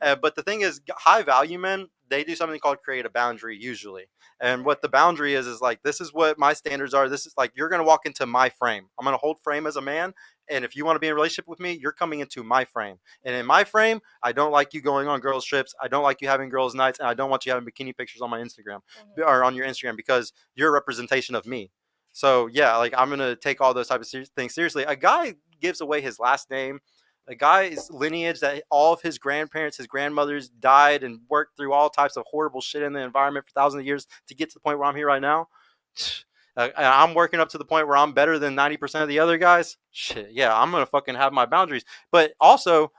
But the thing is, high value men, they do something called create a boundary usually. And what the boundary is like, this is what my standards are. This is like, you're going to walk into my frame. I'm going to hold frame as a man. And if you want to be in a relationship with me, you're coming into my frame. And in my frame, I don't like you going on girls' trips. I don't like you having girls' nights. And I don't want you having bikini pictures on my Instagram or on your Instagram because you're a representation of me. So yeah, like I'm going to take all those type of things seriously. A guy gives away his last name, a guy's lineage, that all of his grandparents, his grandmothers died and worked through all types of horrible shit in the environment for thousands of years to get to the point where I'm here right now. And I'm working up to the point where I'm better than 90% of the other guys. Shit, yeah, I'm going to fucking have my boundaries. But also,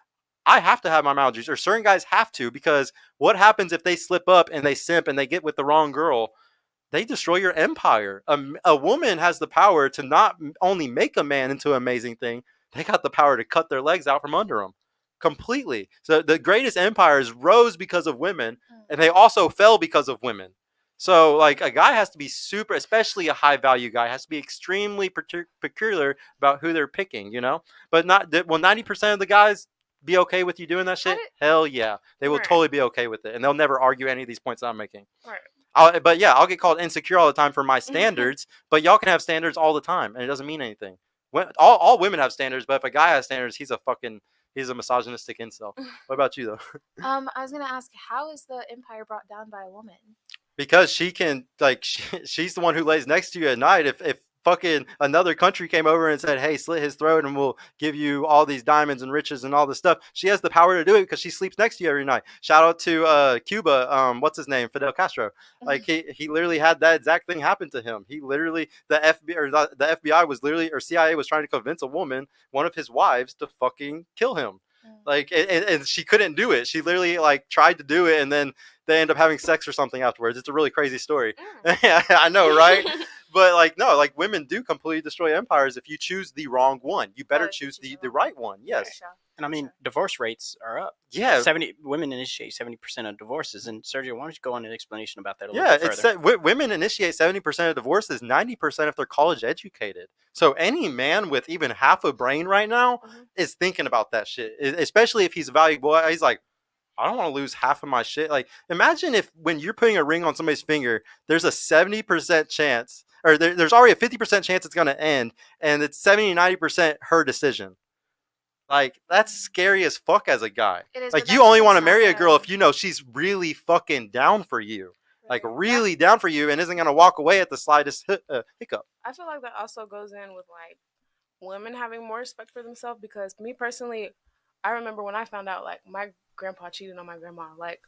I have to have my boundaries, or certain guys have to, because what happens if they slip up and they simp and they get with the wrong girl? They destroy your empire. A woman has the power to not only make a man into an amazing thing, they got the power to cut their legs out from under them completely. So the greatest empires rose because of women, and they also fell because of women. So like a guy has to be super, especially a high value guy, has to be extremely peculiar about who they're picking, you know? But not, will 90% of the guys be okay with you doing that shit? Hell yeah. They will totally be okay with it. And they'll never argue any of these points that I'm making. But yeah, I'll get called insecure all the time for my standards, but y'all can have standards all the time, and it doesn't mean anything. All women have standards, but if a guy has standards, he's a misogynistic incel. What about you though? I was gonna ask, how is the empire brought down by a woman? Because she can, like, she's the one who lays next to you at night. If fucking another country came over and said, hey, slit his throat and we'll give you all these diamonds and riches and all this stuff, she has the power to do it because she sleeps next to you every night. Shout out to Cuba, what's his name, Fidel Castro. Like he literally had that exact thing happen to him. He literally, the FBI was literally, or CIA was trying to convince a woman, one of his wives, to fucking kill him. Like, and she couldn't do it. She literally like tried to do it, and then they end up having sex or something afterwards. It's a really crazy story. I know, right? But like, no, like women do completely destroy empires if you choose the wrong one. You better choose the right one. Yes. And I mean, divorce rates are up. Yeah. Women initiate 70% of divorces. And Sergio, why don't you go on an explanation about that a little bit further? Women initiate 70% of divorces, 90% if they're college educated. So any man with even half a brain right now is thinking about that shit, especially if he's valuable. He's like, I don't want to lose half of my shit. Like, imagine if when you're putting a ring on somebody's finger, there's a 70% chance, or there's already a 50% chance it's going to end, and it's 70-90% her decision. Like, that's scary as fuck as a guy. Like, you only want to marry a girl if you know she's really fucking down for you. Like, really down for you, and isn't going to walk away at the slightest hiccup. I feel like that also goes in with, like, women having more respect for themselves, because me personally, I remember when I found out, like, my grandpa cheated on my grandma, like,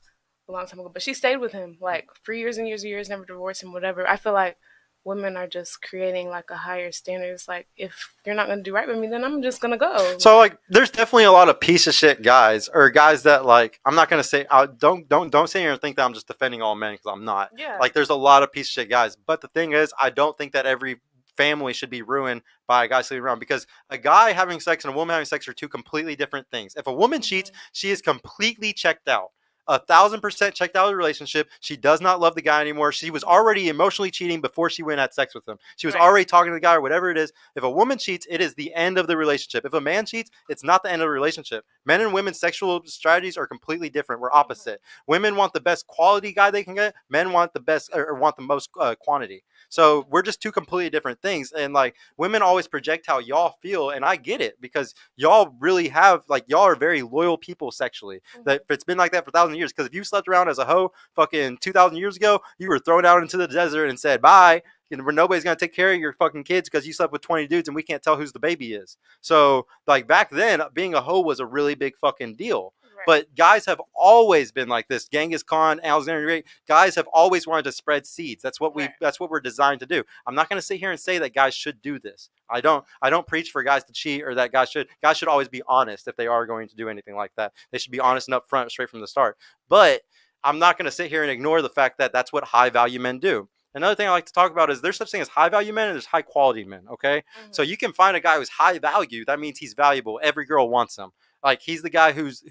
a long time ago, but she stayed with him, like, for years and years and years, never divorced him, whatever. I feel like women are just creating like a higher standard. It's like, if you're not gonna do right with me, then I'm just gonna go. So like, there's definitely a lot of piece of shit guys, or guys that, like, I'm not gonna say, don't sit here and think that I'm just defending all men, because I'm not. Yeah. Like, there's a lot of piece of shit guys, but the thing is, I don't think that every family should be ruined by a guy sleeping around, because a guy having sex and a woman having sex are two completely different things. If a woman cheats, she is completely checked out. 1,000% checked out of the relationship. She does not love the guy anymore. She was already emotionally cheating before she went and had sex with him. She was already talking to the guy or whatever it is. If a woman cheats, it is the end of the relationship. If a man cheats, it's not the end of the relationship. Men and women's sexual strategies are completely different. We're opposite. Women want the best quality guy they can get. Men want the best, or want the most quantity. So we're just two completely different things. And like, women always project how y'all feel, and I get it, because y'all really have, like, y'all are very loyal people sexually. That it's been like that for thousands of years. Because if you slept around as a hoe fucking 2,000 years ago, you were thrown out into the desert and said bye. Where nobody's gonna take care of your fucking kids because you slept with 20 dudes and we can't tell whose the baby is. So like, back then, being a hoe was a really big fucking deal. But guys have always been like this. Genghis Khan, Alexander the Great, guys have always wanted to spread seeds. That's what we're designed to do. I'm not going to sit here and say that guys should do this. I don't preach for guys to cheat, or that guys should always be honest if they are going to do anything like that. They should be honest and upfront straight from the start. But I'm not going to sit here and ignore the fact that that's what high value men do. Another thing I like to talk about is there's such thing as high value men and there's high quality men. Okay. So you can find a guy who's high value. That means he's valuable. Every girl wants him. Like, he's the guy who's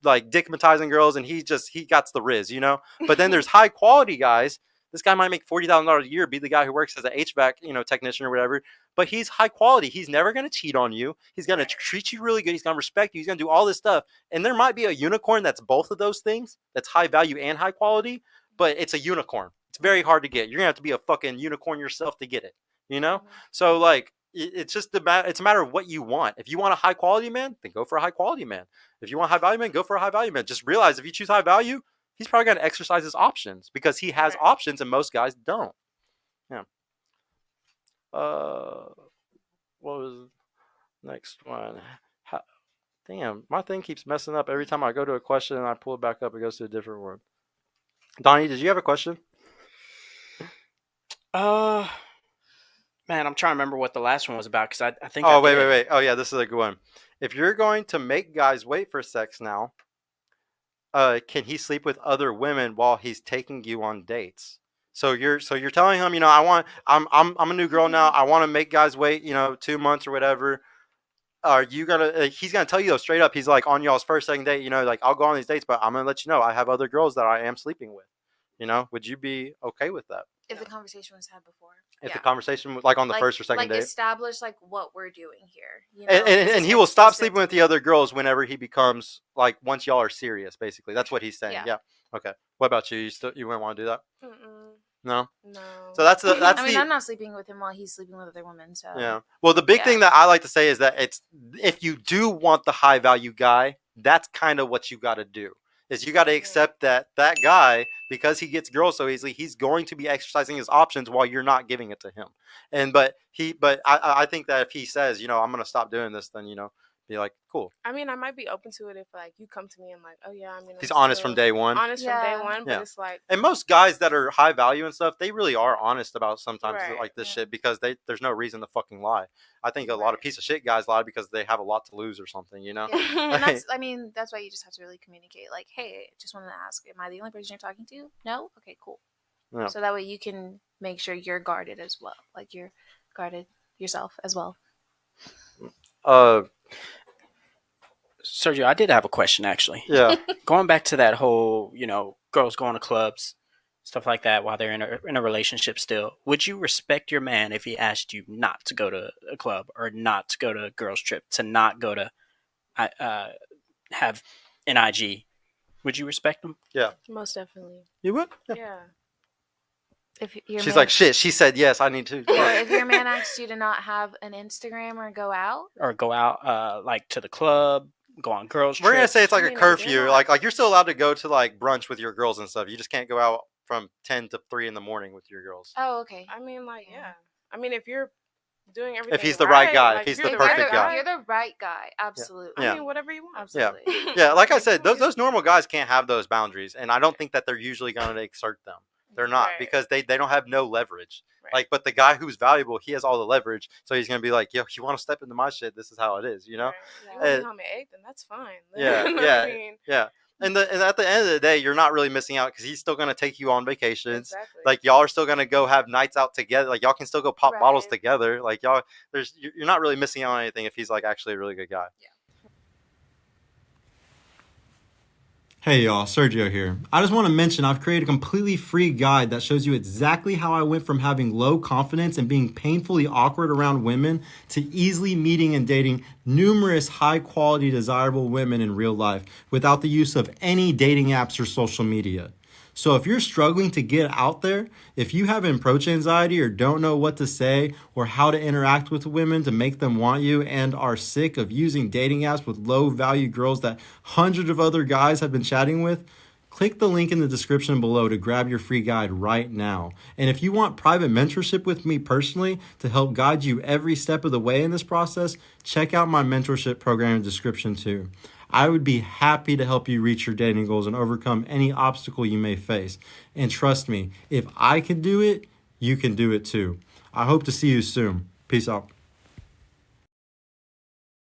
like dickmatizing girls, and he got the riz, you know. But then there's high quality guys This guy might make $40,000 a year, be the guy who works as an HVAC, technician or whatever. But he's high quality. He's never going to cheat on you. He's going to treat you really good. He's going to respect you. He's going to do all this stuff. And there might be a unicorn that's both of those things. That's high value and high quality. But it's a unicorn. It's very hard to get. You're going to have to be a fucking unicorn yourself to get it. So like, it's just it's a matter of what you want. If you want a high quality man, then go for a high quality man. If you want a high value man, go for a high value man. Just realize if you choose high value, he's probably going to exercise his options because he has options and most guys don't. Yeah. What was the next one? Damn, my thing keeps messing up every time I go to a question and I pull it back up. It goes to a different one. Donnie, did you have a question? Man, I'm trying to remember what the last one was about because I think. Oh, wait. Oh, yeah, this is a good one. If you're going to make guys wait for sex now, can he sleep with other women while he's taking you on dates? So you're telling him, I'm a new girl now. I want to make guys wait, 2 months or whatever. Are you gonna? He's gonna tell you though straight up. He's like on y'all's first, second date. Like I'll go on these dates, but I'm gonna let you know I have other girls that I am sleeping with. Would you be okay with that? If the conversation was had before. If the conversation was like on the first or second date, establish like what we're doing here. And he will stop sleeping with the other girls whenever he becomes like once y'all are serious. Basically, that's what he's saying. Yeah. Okay. What about you? You wouldn't want to do that? No. So that's I'm not sleeping with him while he's sleeping with other women. So yeah. Well, the big thing that I like to say is that if you do want the high value guy, that's kind of what you got to do. Is you got to accept that guy, because he gets girls so easily, he's going to be exercising his options while you're not giving it to him. But I think that if he says, I'm going to stop doing this, then, be like, cool. I mean, I might be open to it if like you come to me and like, oh yeah, he's honest from day one. From day one, but it's like. And most guys that are high value and stuff, they really are honest about sometimes like this shit because there's no reason to fucking lie. I think a lot of piece of shit guys lie because they have a lot to lose or something, Yeah. And that's why you just have to really communicate. Like, hey, just wanted to ask, am I the only person you're talking to? No? Okay, cool. Yeah. So that way you can make sure you're guarded as well. Like you're guarded yourself as well. Sergio, I did have a question actually. Yeah. Going back to that whole, girls going to clubs, stuff like that while they're in a relationship still. Would you respect your man if he asked you not to go to a club or not to go to a girls trip, to not go to have an IG? Would you respect him? Yeah. Most definitely. You would? Yeah. She's like, shit, she said yes, I need to. Or if your man asks you to not have an Instagram or go out? Or go out like to the club, go on girls trips. We're going to say it's like a curfew. Like you're still allowed to go to like brunch with your girls and stuff. You just can't go out from 10 to 3 in the morning with your girls. Oh, okay. I mean, like, yeah. I mean, if you're doing everything if he's the right guy, like, if he's the perfect guy. You're the right guy, absolutely. Yeah. I mean, whatever you want. Absolutely. Yeah, like I said, those normal guys can't have those boundaries, and I don't think that they're usually going to exert them. They're not, because they don't have no leverage. Right. Like, but the guy who's valuable, he has all the leverage, so he's gonna be like, "Yo, you want to step into my shit? This is how it is," Right. You want to become an egg, then that's fine. Yeah. And at the end of the day, you're not really missing out because he's still gonna take you on vacations. Exactly. Like y'all are still gonna go have nights out together. Like y'all can still go pop bottles together. Like you're not really missing out on anything if he's like actually a really good guy. Yeah. Hey y'all, Sergio here. I just want to mention I've created a completely free guide that shows you exactly how I went from having low confidence and being painfully awkward around women to easily meeting and dating numerous high quality desirable women in real life without the use of any dating apps or social media. So if you're struggling to get out there, if you have approach anxiety or don't know what to say or how to interact with women to make them want you and are sick of using dating apps with low value girls that hundreds of other guys have been chatting with, click the link in the description below to grab your free guide right now. And if you want private mentorship with me personally to help guide you every step of the way in this process, check out my mentorship program in the description too. I would be happy to help you reach your dating goals and overcome any obstacle you may face. And trust me, if I can do it, you can do it too. I hope to see you soon. Peace out.